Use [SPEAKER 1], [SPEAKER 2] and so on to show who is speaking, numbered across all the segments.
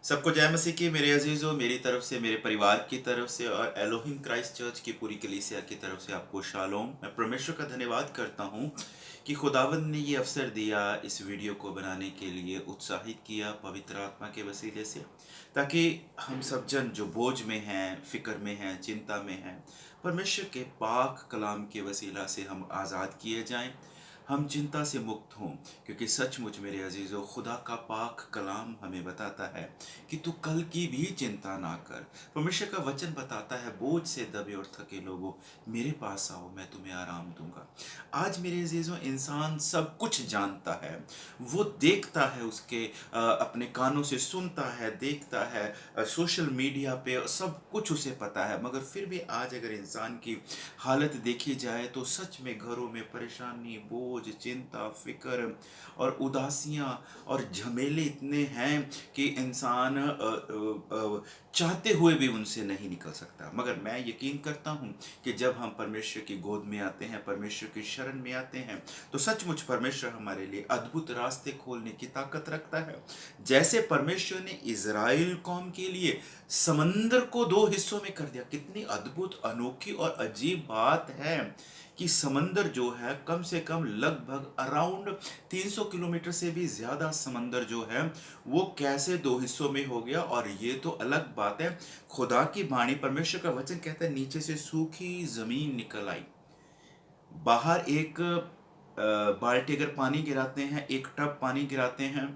[SPEAKER 1] सबको जय मसीह की मेरे अजीज़ों, मेरी तरफ से, मेरे परिवार की तरफ से और एलोहिम क्राइस्ट चर्च की पूरी कलीसिया की तरफ से आपको शालोम। मैं परमेश्वर का धन्यवाद करता हूँ कि खुदावंद ने ये अवसर दिया इस वीडियो को बनाने के लिए, उत्साहित किया पवित्र आत्मा के वसीले से, ताकि हम सब जन जो बोझ में हैं, फ़िक्र में हैं, चिंता में हैं, परमेश्वर के पाक कलाम के वसीला से हम आज़ाद किए जाएं, हम चिंता से मुक्त हों। क्योंकि सचमुच मेरे अजीज़ों, खुदा का पाक कलाम हमें बताता है कि तू कल की भी चिंता ना कर। परमेश्वर का वचन बताता है, बोझ से दबे और थके लोगों, मेरे पास आओ, मैं तुम्हें आराम दूंगा। आज मेरे अजीज़ों, इंसान सब कुछ जानता है, वो देखता है, उसके अपने कानों से सुनता है, देखता है, सोशल मीडिया पे सब कुछ उसे पता है, मगर फिर भी आज अगर इंसान की हालत देखी जाए तो सच में घरों में परेशानी, बोझ, चिंता, फिक्र और उदासियां और झमेले इतने हैं कि इंसान चाहते हुए भी उनसे नहीं निकल सकता। मगर मैं यकीन करता हूँ कि जब हम परमेश्वर की गोद में आते हैं, परमेश्वर की शरण में आते हैं, तो सचमुच परमेश्वर हमारे लिए अद्भुत रास्ते खोलने की ताकत रखता है। जैसे परमेश्वर ने इज़राइल कौम के लिए समंदर को दो हिस्सों में कर दिया। कितनी अद्भुत, अनोखी और अजीब बात है कि समंदर जो है, कम से कम लगभग अराउंड 300 किलोमीटर से भी ज़्यादा समंदर जो है वो कैसे दो हिस्सों में हो गया। और ये तो अलग बात है, खुदा की वाणी, परमेश्वर का वचन कहता है, नीचे से सूखी ज़मीन निकल आई। बाहर एक बाल्टी अगर पानी गिराते हैं, एक टब पानी गिराते हैं,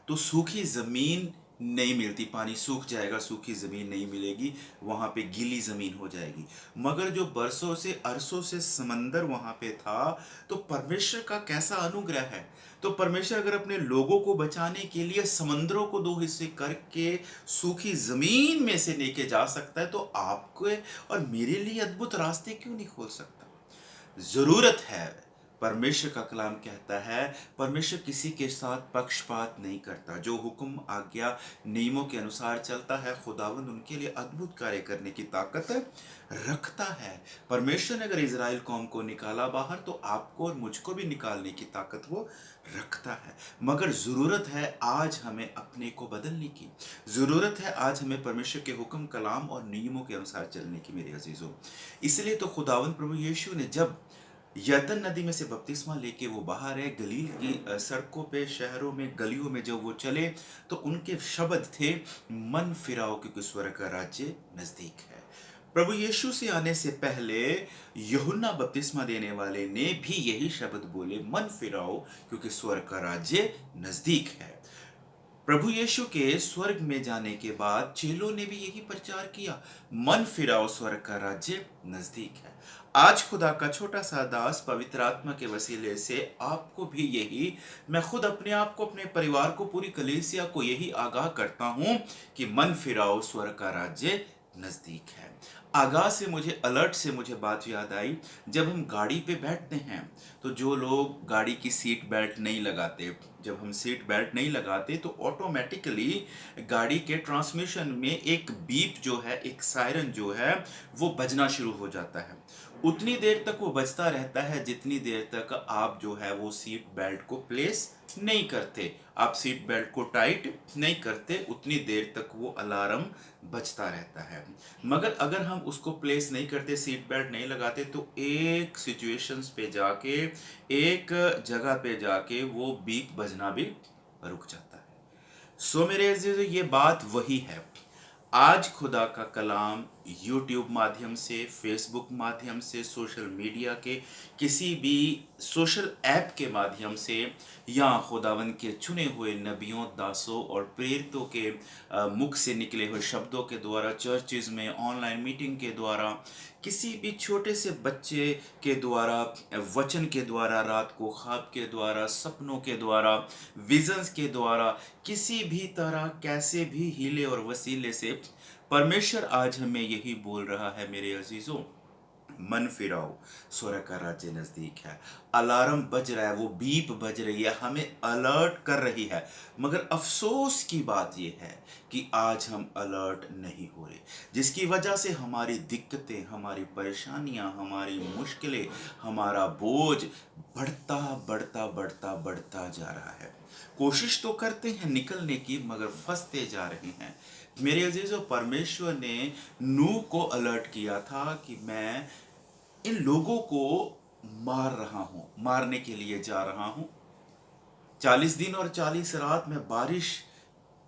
[SPEAKER 1] तो सूखी ज़मीन नहीं मिलती, पानी सूख जाएगा, सूखी ज़मीन नहीं मिलेगी, वहाँ पे गीली ज़मीन हो जाएगी। मगर जो बरसों से अरसों से समंदर वहाँ पे था, तो परमेश्वर का कैसा अनुग्रह है। तो परमेश्वर अगर अपने लोगों को बचाने के लिए समंदरों को दो हिस्से करके सूखी ज़मीन में से लेके जा सकता है, तो आपको और मेरे लिए अद्भुत रास्ते क्यों नहीं खोल सकता। ज़रूरत है। परमेश्वर का कलाम कहता है, परमेश्वर किसी के साथ पक्षपात नहीं करता। जो हुक्म, आज्ञा, नियमों के अनुसार चलता है, खुदावंद उनके लिए अद्भुत कार्य करने की ताकत रखता है। परमेश्वर ने अगर इज़राइल कौम को निकाला बाहर, तो आपको और मुझको भी निकालने की ताकत वो रखता है। मगर ज़रूरत है आज हमें अपने को बदलने की। ज़रूरत है आज हमें परमेश्वर के हुक्म, कलाम और नियमों के अनुसार चलने की, मेरे अजीज़ों। इसलिए तो खुदावंद प्रभु यीशु ने जब यरदन नदी में से बपतिस्मा लेके वो बाहर है, गलील की सड़कों पे, शहरों में, गलियों में जब वो चले, तो उनके शब्द थे, मन फिराओ क्योंकि स्वर्ग का राज्य नजदीक है। प्रभु यीशु से आने से पहले यूहन्ना बपतिस्मा देने वाले ने भी यही शब्द बोले, मन फिराओ क्योंकि स्वर्ग का राज्य नजदीक है। प्रभु यीशु के स्वर्ग में जाने के बाद चेलों ने भी यही प्रचार किया, मन फिराओ स्वर्ग का राज्य नजदीक है। आज खुदा का छोटा सा दास पवित्र आत्मा के वसीले से आपको भी यही, मैं खुद अपने आप को, अपने परिवार को, पूरी कलीसिया को यही आगाह करता हूं कि मन फिराओ स्वर्ग का राज्य नजदीक है। आगाह से मुझे, अलर्ट से मुझे बात याद आई, जब हम गाड़ी पे बैठते हैं, तो जो लोग गाड़ी की सीट बेल्ट नहीं लगाते, जब हम सीट बेल्ट नहीं लगाते तो ऑटोमेटिकली गाड़ी के ट्रांसमिशन में एक बीप जो है, एक सायरन जो है, वो बजना शुरू हो जाता है। उतनी देर तक वो बजता रहता है जितनी देर तक आप जो है वो सीट बेल्ट को प्लेस नहीं करते, आप सीट बेल्ट को टाइट नहीं करते, उतनी देर तक वो अलार्म बजता रहता है। मगर अगर हम उसको प्लेस नहीं करते, सीट बेल्ट नहीं लगाते, तो एक सिचुएशंस पे जाके, एक जगह पे जाके वो बीप बजना भी रुक जाता है। सो मेरे अजीज, ये बात वही है। आज खुदा का कलाम यूट्यूब माध्यम से, फेसबुक माध्यम से, सोशल मीडिया के किसी भी सोशल ऐप के माध्यम से, या खुदावन के चुने हुए नबियों, दासों और प्रेरितों के मुख से निकले हुए शब्दों के द्वारा, चर्चिज़ में ऑनलाइन मीटिंग के द्वारा, किसी भी छोटे से बच्चे के द्वारा, वचन के द्वारा, रात को ख्वाब के द्वारा, सपनों के द्वारा, विजन्स के द्वारा, किसी भी तरह, कैसे भी हीले और वसीले से परमेश्वर आज हमें यही बोल रहा है, मेरे अजीजों, मन फिराओ, स्वर्ग का राज्य नजदीक है। अलार्म बज रहा है, वो बीप बज रही है, हमें अलर्ट कर रही है। मगर अफसोस की बात यह है कि आज हम अलर्ट नहीं हो रहे, जिसकी वजह से हमारी दिक्कतें, हमारी परेशानियां, हमारी मुश्किलें, हमारा बोझ बढ़ता बढ़ता बढ़ता बढ़ता जा रहा है। कोशिश तो करते हैं निकलने की, मगर फंसते जा रहे हैं। मेरे अजीजों, परमेश्वर ने नूह को अलर्ट किया था कि मैं इन लोगों को मार रहा हूं, मारने के लिए जा रहा हूं। 40 दिन और 40 रात में बारिश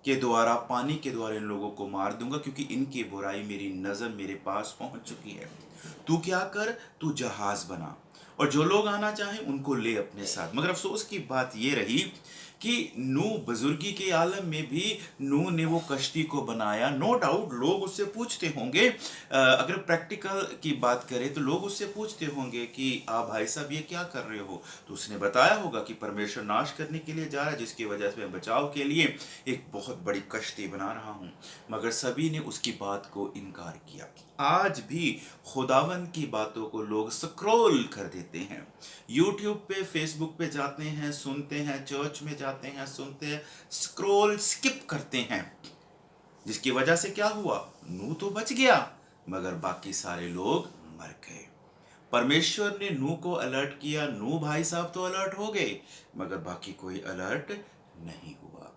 [SPEAKER 1] के द्वारा, पानी के द्वारा इन लोगों को मार दूंगा, क्योंकि इनकी बुराई मेरी नजर मेरे पास पहुंच चुकी है। तू क्या कर, तू जहाज बना और जो लोग आना चाहें उनको ले अपने साथ। मगर अफसोस की बात ये रही कि नूह बुजुर्गी के आलम में भी नूह ने वो कश्ती को बनाया। नो डाउट लोग उससे पूछते होंगे, अगर प्रैक्टिकल की बात करें तो लोग उससे पूछते होंगे कि आप भाई साहब ये क्या कर रहे हो, तो उसने बताया होगा कि परमेश्वर नाश करने के लिए जा रहा है, जिसकी वजह से मैं बचाव के लिए एक बहुत बड़ी कश्ती बना रहा हूं। मगर सभी ने उसकी बात को इनकार किया। आज भी खुदावन की बातों को लोग स्क्रॉल कर देते हैं, यूट्यूब पे, फेसबुक पे जाते हैं, सुनते हैं, चर्च में जाते हैं, सुनते हैं, स्क्रॉल स्किप करते हैं। जिसकी वजह से क्या हुआ, नूह तो बच गया मगर बाकी सारे लोग मर गए। परमेश्वर ने नूह को अलर्ट किया, नूह भाई साहब तो अलर्ट हो गए, मगर बाकी कोई अलर्ट नहीं हुआ।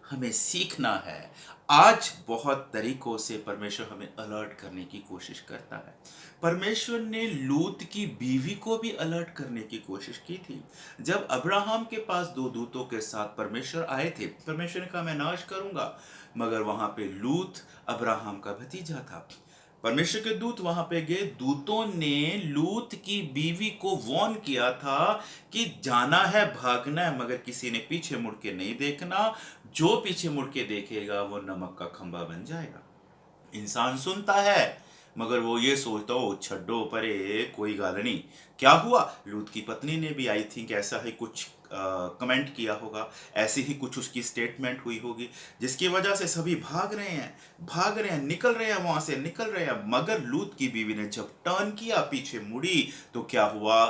[SPEAKER 1] हमें सीखना है। आज बहुत तरीकों से परमेश्वर हमें अलर्ट करने की कोशिश करता है। परमेश्वर ने लूत की बीवी को भी अलर्ट करने की कोशिश की थी। जब अब्राहम के पास दो दूतों के साथ परमेश्वर आए थे, परमेश्वर ने कहा मैं नाश करूंगा, मगर वहां पे लूत अब्राहम का भतीजा था। परमेश्वर के दूत वहां पे गए, दूतों ने लूत की बीवी को वार्न किया था कि जाना है, भागना है, मगर किसी ने पीछे मुड़ के नहीं देखना। जो पीछे मुड़ के देखेगा वो नमक का खंभा बन जाएगा। इंसान सुनता है मगर वो ये सोचता हो छड्डो परे, कोई गाल नहीं। क्या हुआ, लूत की पत्नी ने भी आई थिंक ऐसा ही कुछ कमेंट किया होगा, ऐसी ही कुछ उसकी स्टेटमेंट हुई होगी, जिसकी वजह से सभी भाग रहे हैं, भाग रहे हैं, निकल रहे हैं, वहां से निकल रहे हैं। मगर लूत की बीवी ने जब टर्न किया, पीछे मुड़ी, तो क्या हुआ,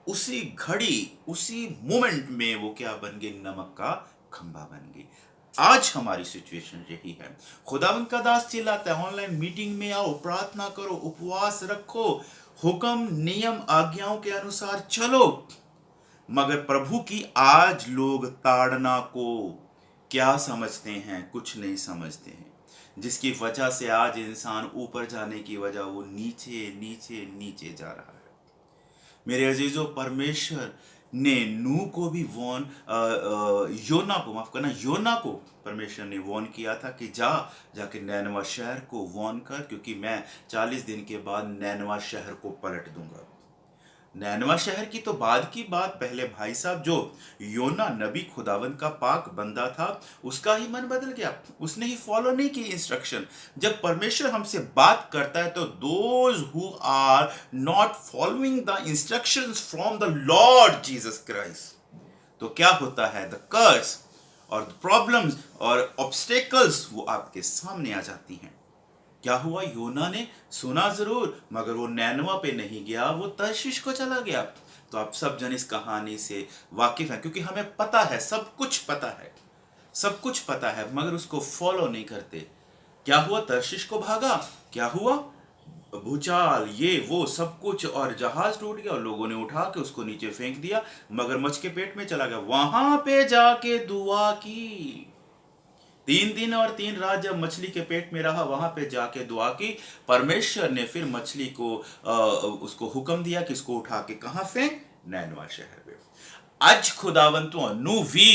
[SPEAKER 1] उसी घड़ी, उसी मोमेंट में वो क्या बन गई, नमक का खंभा बन गई। आज हमारी सिचुएशन यही है। खुदावंद का दास चिल्लाता है, ऑनलाइन मीटिंग में आओ, प्रार्थना करो, उपवास रखो, हुक्म नियम आज्ञाओं के अनुसार चलो, मगर प्रभु की आज लोग ताड़ना को क्या समझते हैं, कुछ नहीं समझते हैं, जिसकी वजह से आज इंसान ऊपर जाने की वजह वो नीचे नीचे नीचे जा रहा है। मेरे अजीजों, परमेश्वर ने नूह को भी योना को, माफ करना, योना को परमेश्वर ने वॉर्न किया था कि जाके नैनवा शहर को वॉर्न कर, क्योंकि मैं 40 दिन के बाद नैनवा शहर को पलट दूंगा। नैनवा शहर की तो बाद की बात, पहले भाई साहब जो योना नबी खुदावंद का पाक बंदा था, उसका ही मन बदल गया, उसने ही फॉलो नहीं की इंस्ट्रक्शन। जब परमेश्वर हमसे बात करता है तो those who are not following the instructions from the lord Jesus Christ, तो क्या होता है, द कर्स और द प्रॉब्लम्स और ऑब्स्टेकल्स वो आपके सामने आ जाती हैं। क्या हुआ, योना ने सुना जरूर, मगर वो नैनवा पे नहीं गया, वो तर्शीश को चला गया। तो आप सब जन इस कहानी से वाकिफ हैं, क्योंकि हमें पता है, सब कुछ पता है, सब कुछ पता है, मगर उसको फॉलो नहीं करते। क्या हुआ, तर्शीश को भागा, क्या हुआ, भूचाल, ये वो सब कुछ, और जहाज टूट गया और लोगों ने उठा के उसको नीचे फेंक दिया, मगरमच्छ के पेट में चला गया। वहां पे जाके दुआ की, 3 दिन और 3 रात जब मछली के पेट में रहा, वहां पे जाके दुआ की। परमेश्वर ने फिर मछली को उसको हुक्म दिया कि इसको उठा के कहां फेंक, नैनवा शहर में। ਅੱਜ ਖੁਦਾਵੰਤੋਂ ਨੂੰ ਵੀ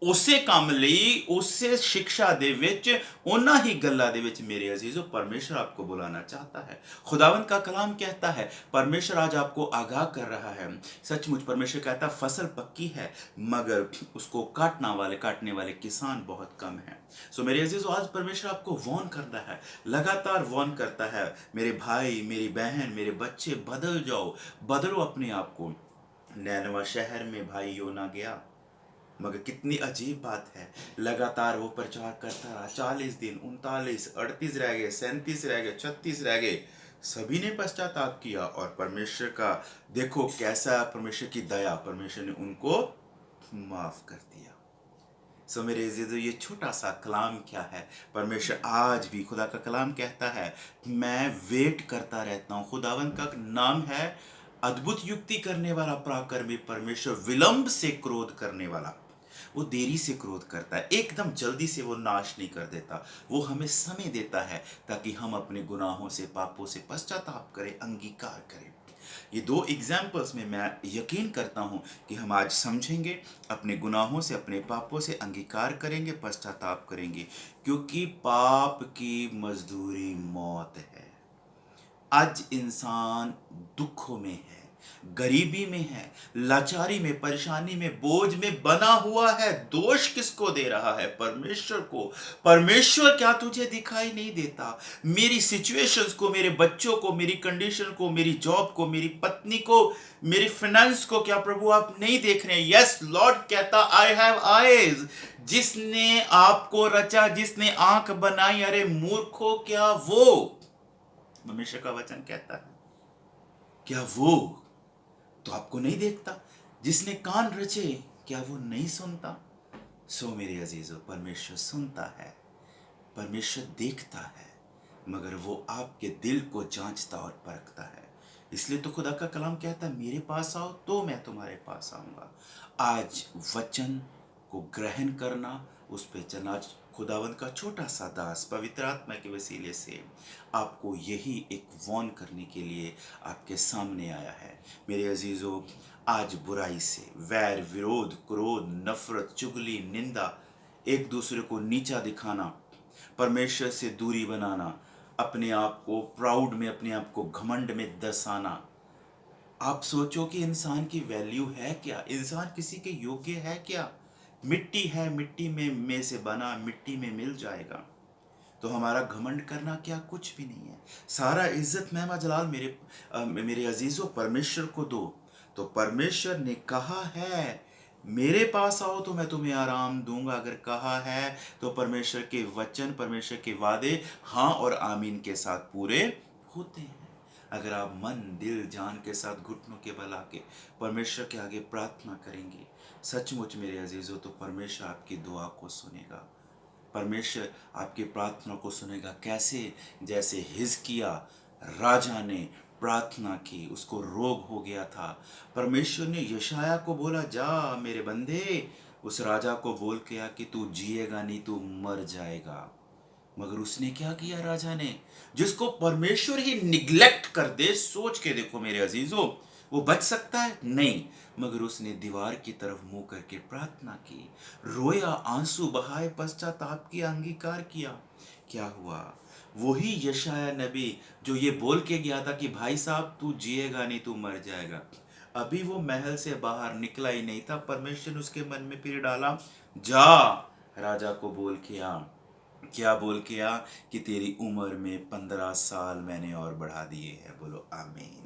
[SPEAKER 1] ਉਸੇ ਕੰਮ ਲਈ, ਉਸੇ शिक्षा ਦੇ ਵਿੱਚ, ਉਹਨਾਂ ही गल्ला ਦੇ ਵਿੱਚ मेरे अजीजों परमेश्वर आपको बुलाना चाहता है। खुदावंत का कलाम कहता है, परमेश्वर आज आपको आगाह कर रहा है। सचमुच परमेश्वर कहता है फसल पक्की है, मगर उसको काटने वाले किसान बहुत कम हैं। सो मेरे अजीजों, आज परमेश्वर आपको वॉर्न करता है, लगातार वॉर्न करता है, मेरे भाई, मेरी बहन, मेरे बच्चे, बदल जाओ, बदलो अपने आप को। नैनवा शहर में भाई योना गया, मगर कितनी अजीब बात है, लगातार वो प्रचार करता रहा, 40 दिन, 39, 38 रह गए, 37 रह गए, 36 रह गए, सभी ने पश्चाताप किया, और परमेश्वर का देखो कैसा, परमेश्वर की दया, परमेश्वर ने उनको माफ कर दिया। सो मेरे अजीजों, ये छोटा सा कलाम क्या है, परमेश्वर आज भी, खुदा का कलाम कहता है, मैं वेट करता रहता हूँ। खुदावन का नाम है अद्भुत युक्ति करने वाला, पराक्रमी परमेश्वर, विलंब से क्रोध करने वाला। वो देरी से क्रोध करता है, एकदम जल्दी से वो नाश नहीं कर देता। वो हमें समय देता है ताकि हम अपने गुनाहों से, पापों से पश्चाताप करें, अंगीकार करें। ये दो एग्जाम्पल्स में मैं यकीन करता हूँ कि हम आज समझेंगे, अपने गुनाहों से, अपने पापों से अंगीकार करेंगे, पश्चाताप करेंगे, क्योंकि पाप की मजदूरी मौत है। आज इंसान दुखों में है, गरीबी में है, लाचारी में, परेशानी में, बोझ में बना हुआ है। दोष किसको दे रहा है? परमेश्वर को। परमेश्वर क्या तुझे दिखाई नहीं देता? मेरी सिचुएशंस को, मेरे बच्चों को, मेरी कंडीशन को, मेरी जॉब को, मेरी पत्नी को, मेरी फाइनेंस को क्या प्रभु आप नहीं देख रहे हैं? यस, लॉर्ड कहता, आई हैव आईज। जिसने आपको रचा, जिसने आंख बनाई, अरे मूर्खों क्या वो? परमेश्वर का वचन कहता है, क्या वो तो आपको नहीं देखता? जिसने कान रचे, क्या वो नहीं सुनता? सो मेरे अजीजों, परमेश्वर सुनता है, परमेश्वर देखता है, मगर वो आपके दिल को जांचता और परखता है। इसलिए तो खुदा का कलाम कहता है, मेरे पास आओ तो मैं तुम्हारे पास आऊंगा। आज वचन को ग्रहण करना, उस पे चलना। खुदावंद का छोटा सा दास पवित्र आत्मा के वसीले से आपको यही एक वॉर्न करने के लिए आपके सामने आया है। मेरे अजीजों, आज बुराई से, वैर, विरोध, क्रोध, नफरत, चुगली, निंदा, एक दूसरे को नीचा दिखाना, परमेश्वर से दूरी बनाना, अपने आप को प्राउड में, अपने आप को घमंड में दसाना। आप सोचो कि इंसान की वैल्यू है क्या? इंसान किसी के योग्य है क्या? मिट्टी है, मिट्टी में से बना, मिट्टी में मिल जाएगा। तो हमारा घमंड करना क्या? कुछ भी नहीं है। सारा इज्जत महमा जलाल मेरे अजीजों परमेश्वर को दो। तो परमेश्वर ने कहा है, मेरे पास आओ तो मैं तुम्हें आराम दूंगा। अगर कहा है तो परमेश्वर के वचन, परमेश्वर के वादे हाँ और आमीन के साथ पूरे होते हैं। अगर आप मन, दिल, जान के साथ घुटनों के बल आके परमेश्वर के आगे प्रार्थना करेंगे, सचमुच मेरे अजीजों, तो परमेश्वर आपकी दुआ को सुनेगा। परमेश्वर आपकी प्रार्थना को सुनेगा। कैसे? जैसे हिजकिया राजा ने प्रार्थना की, उसको रोग हो गया था। परमेश्वर ने यशाया को बोला, जा मेरे बंदे, उस राजा को बोल के आ कि तू जिएगा नहीं, तू मर जाएगा। मगर उसने क्या किया? राजा ने, जिसको परमेश्वर ही निग्लेक्ट कर दे, सोच के देखो मेरे अजीजों, वो बच सकता है? नहीं। मगर उसने दीवार की तरफ मुंह करके प्रार्थना की, रोया, आंसू बहाए, पश्चाताप किया, अंगीकार किया। क्या हुआ? वही यशाया नबी जो ये बोल के गया था कि भाई साहब तू जिएगा नहीं, तू मर जाएगा, अभी वो महल से बाहर निकला ही नहीं था, परमेश्वर ने उसके मन में फिर डाला, जा राजा को बोल के आ। क्या बोल के आ? कि तेरी उम्र में 15 साल मैंने और बढ़ा दिए हैं। बोलो आमीन।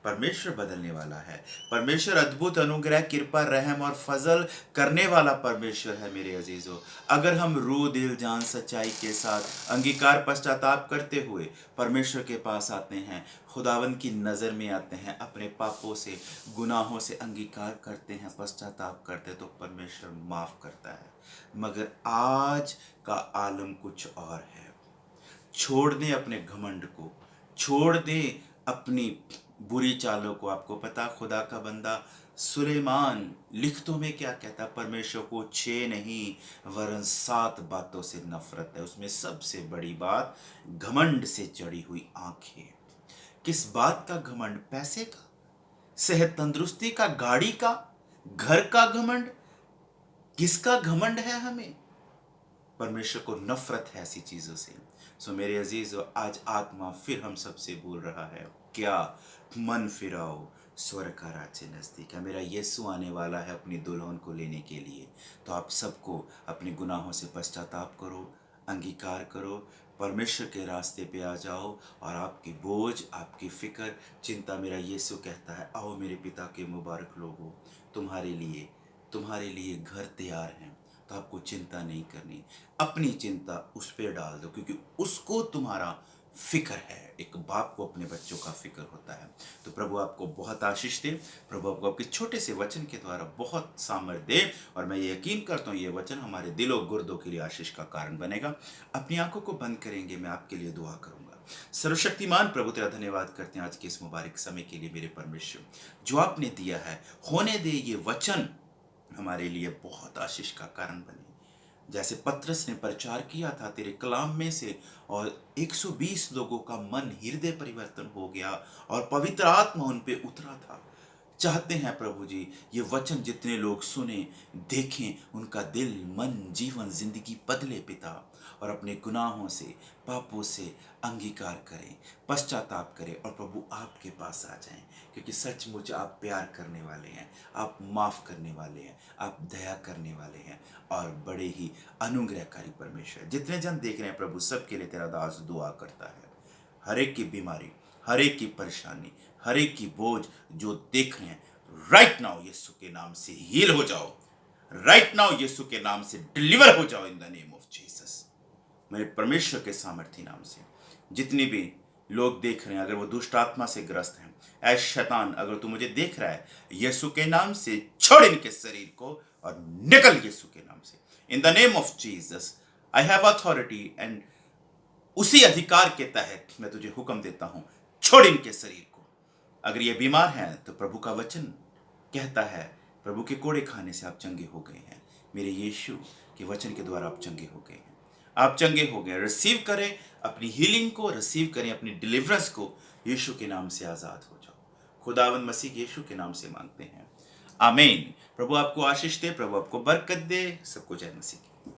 [SPEAKER 1] परमेश्वर बदलने वाला है। परमेश्वर अद्भुत अनुग्रह, कृपा, रहम और फजल करने वाला परमेश्वर है मेरे अजीजों। अगर हम रूह, दिल, जान, सच्चाई के साथ अंगीकार, पश्चाताप करते हुए परमेश्वर के पास आते हैं, खुदावन की नज़र में आते हैं, अपने पापों से, गुनाहों से अंगीकार करते हैं, पश्चाताप करते हैं, तो परमेश्वर माफ़ करता है। मगर आज का आलम कुछ और है। छोड़ दें अपने घमंड को, छोड़ दें अपनी बुरी चालों को। आपको पता, खुदा का बंदा सुलेमान लिखतों में क्या कहता? परमेश्वर को 6 नहीं वरन 7 बातों से नफरत है। उसमें सबसे बड़ी बात घमंड से चढ़ी हुई आंखें। किस बात का घमंड? पैसे का, सेहत तंदुरुस्ती का, गाड़ी का, घर का घमंड? किसका घमंड है हमें? परमेश्वर को नफरत है ऐसी चीज़ों से। सो मेरे अजीज, आज आत्मा फिर हम सबसे बोल रहा है, क्या? मन फिराओ, स्वर्ग का राज्य नज़दीक है। मेरा यीशु आने वाला है अपनी दुल्हन को लेने के लिए। तो आप सबको अपने गुनाहों से पश्चाताप करो, अंगीकार करो, परमेश्वर के रास्ते पे आ जाओ, और आपकी बोझ, आपकी फ़िक्र, चिंता, मेरा यीशु कहता है, आओ मेरे पिता के मुबारक लोगों, तुम्हारे लिए घर तैयार हैं। तो आपको चिंता नहीं करनी, अपनी चिंता उस पर डाल दो, क्योंकि उसको तुम्हारा फिक्र है। एक बाप को अपने बच्चों का फिक्र होता है। तो प्रभु आपको बहुत आशीष दे, प्रभु आपको आपके छोटे से वचन के द्वारा बहुत सामर्थ्य दे, और मैं ये यकीन करता हूँ ये वचन हमारे दिलों गुर्दों के लिए आशीष का कारण बनेगा। अपनी आंखों को बंद करेंगे, मैं आपके लिए दुआ करूंगा। सर्वशक्तिमान प्रभु तेरा धन्यवाद करते हैं आज के इस मुबारक समय के लिए मेरे परमेश्वर, जो आपने दिया है। होने दे ये वचन हमारे लिए बहुत आशीष का कारण बने। जैसे पतरस ने प्रचार किया था तेरे कलाम में से, और 120 लोगों का मन हृदय परिवर्तन हो गया और पवित्र आत्मा उन पे उतरा था। चाहते हैं प्रभु जी, ये वचन जितने लोग सुने, देखें, उनका दिल, मन, जीवन, जिंदगी बदले पिता, और अपने गुनाहों से, पापों से अंगीकार करें, पश्चाताप करें और प्रभु आपके पास आ जाएं, क्योंकि सचमुच आप प्यार करने वाले हैं, आप माफ़ करने वाले हैं, आप दया करने वाले हैं और बड़े ही अनुग्रहकारी परमेश्वर। जितने जन देख रहे हैं प्रभु, सबके लिए तेरा दास दुआ करता है। हर एक की बीमारी, हर एक की परेशानी, हर एक की बोझ जो देख रहे हैं, राइट नाउ यीशु के नाम से हील हो जाओ, राइट नाउ यीशु के नाम से डिलीवर हो जाओ in the name of Jesus. मेरे परमेश्वर के सामर्थ्य नाम से जितने भी लोग देख रहे हैं, अगर वो दुष्ट आत्मा से ग्रस्त हैं, ऐ शैतान, अगर तू मुझे देख रहा है, यीशु के नाम से छोड़ इनके शरीर को और निकल यीशु के नाम से, in the name of Jesus. I have authority, and उसी अधिकार के तहत मैं तुझे हुक्म देता हूं, छोड़ इनके शरीर को। अगर ये बीमार हैं तो प्रभु का वचन कहता है, प्रभु के कोड़े खाने से आप चंगे हो गए हैं। मेरे यीशु के वचन के द्वारा आप चंगे हो गए हैं, आप चंगे हो गए। रिसीव करें अपनी हीलिंग को, रिसीव करें अपनी डिलीवरेंस को। यीशु के नाम से आज़ाद हो जाओ। खुदावंद मसीह यीशु के नाम से मांगते हैं, आमीन। प्रभु आपको आशीष दे, प्रभु आपको बरकत दे। सबको जय मसीह।